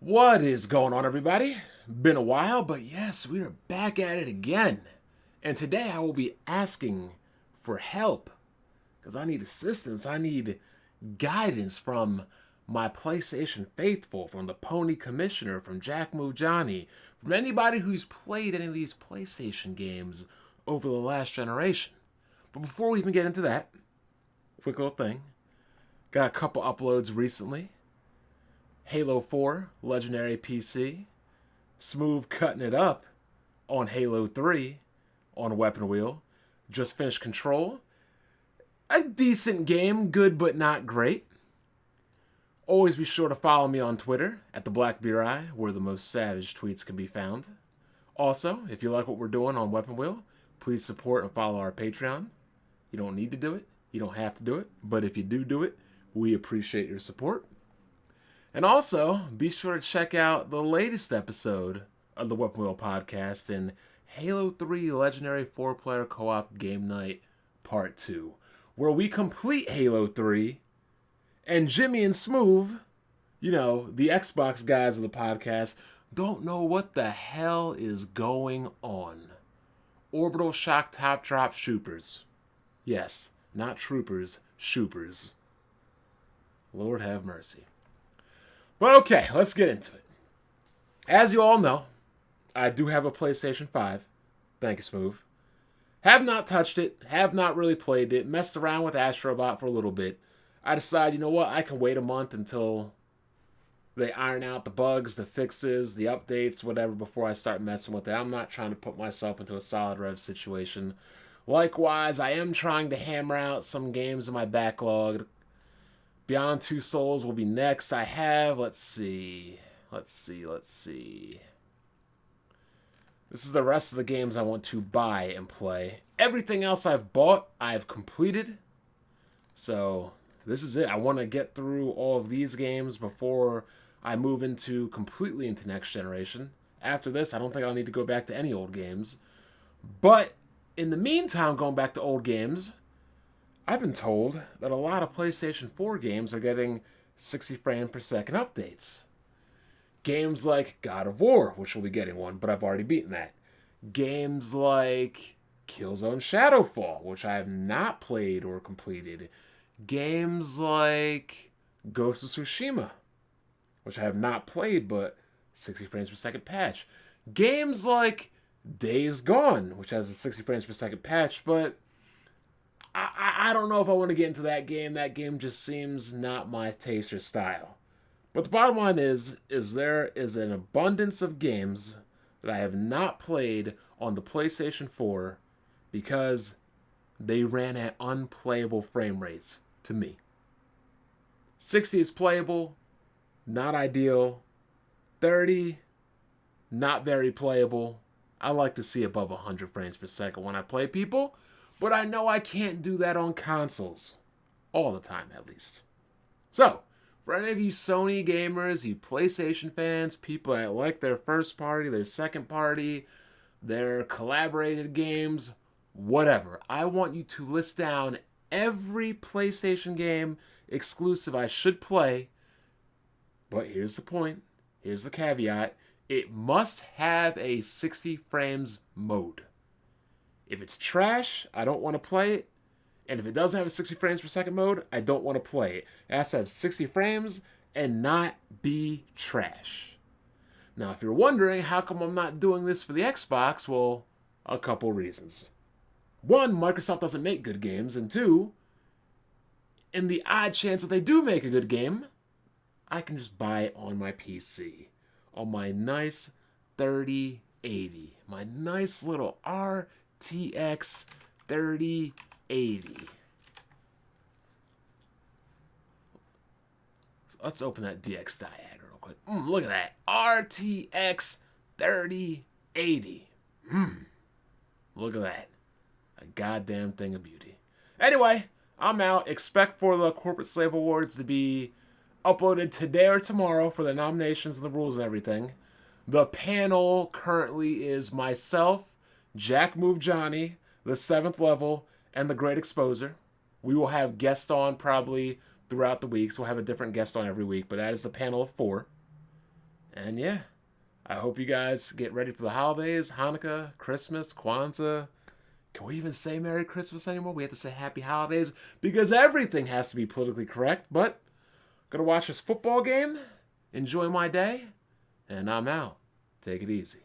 What is going on, everybody? Been a while, but yes, we are back at it again. And today I will be asking for help because I need assistance. I need guidance from my PlayStation faithful, from the Pony Commissioner, from Jack Move Johnny, from anybody who's played any of these PlayStation games over the last generation. But before we even get into that, quick little thing. Got a couple uploads recently. Halo 4, Legendary PC. Smooth cutting it up on Halo 3 on Weapon Wheel. Just finished Control. A decent game, good but not great. Always be sure to follow me on Twitter at the Black Beer Eye, where the most savage tweets can be found. Also, if you like what we're doing on Weapon Wheel, please support and follow our Patreon. You don't need to do it. You don't have to do it. But if you do it, we appreciate your support. And also, be sure to check out the latest episode of the Weapon Wheel podcast in Halo 3 Legendary 4-Player Co-op Game Night Part 2, where we complete Halo 3, and Jimmy and Smooth, you know, the Xbox guys of the podcast, don't know what the hell is going on. Orbital Shock Top Drop Shoopers. Yes, not troopers, shoopers. Lord have mercy. Well, okay, let's get into it. As you all know, I do have a PlayStation 5. Thank you, Smooth. Have not touched it, have not really played it, messed around with Astrobot for a little bit. I decided, you know what, I can wait a month until they iron out the bugs, the fixes, the updates, whatever, before I start messing with it. I'm not trying to put myself into a solid rev situation. Likewise, I am trying to hammer out some games in my backlog. Beyond Two Souls will be next. I have, let's see. This is the rest of the games I want to buy and play. Everything else I've bought, I've completed. So, this is it. I want to get through all of these games before I move completely into next generation. After this, I don't think I'll need to go back to any old games. But, in the meantime, going back to old games, I've been told that a lot of PlayStation 4 games are getting 60 frames per second updates. Games like God of War, which will be getting one, but I've already beaten that. Games like Killzone Shadowfall, which I have not played or completed. Games like Ghost of Tsushima, which I have not played, but 60 frames per second patch. Games like Days Gone, which has a 60 frames per second patch, but I don't know if I want to get into that game. That game just seems not my taste or style. But the bottom line is there is an abundance of games that I have not played on the PlayStation 4 because they ran at unplayable frame rates to me. 60 is playable, not ideal. 30, not very playable. I like to see above 100 frames per second when I play people. But I know I can't do that on consoles. All the time, at least. So, for any of you Sony gamers, you PlayStation fans, people that like their first party, their second party, their collaborated games, whatever, I want you to list down every PlayStation game exclusive I should play. But here's the point. Here's the caveat. It must have a 60 frames mode. If it's trash, I don't want to play it. And if it doesn't have a 60 frames per second mode, I don't want to play it. It has to have 60 frames and not be trash. Now, if you're wondering how come I'm not doing this for the Xbox, well, a couple reasons. One, Microsoft doesn't make good games. And two, in the odd chance that they do make a good game, I can just buy it on my PC. On my nice 3080. My nice little RTX 3080. Let's open that DX diag real quick. Look at that. RTX 3080. Look at that. A goddamn thing of beauty. Anyway, I'm out. Expect for the Corporate Slave Awards to be uploaded today or tomorrow for the nominations and the rules and everything. The panel currently is myself, Jack Move Johnny, the 7th level, and the Great Exposer. We will have guests on probably throughout the week, so we'll have a different guest on every week, but that is the panel of 4. And yeah, I hope you guys get ready for the holidays, Hanukkah, Christmas, Kwanzaa. Can we even say Merry Christmas anymore? We have to say Happy Holidays because everything has to be politically correct. But I'm gonna watch this football game, enjoy my day, and I'm out. Take it easy.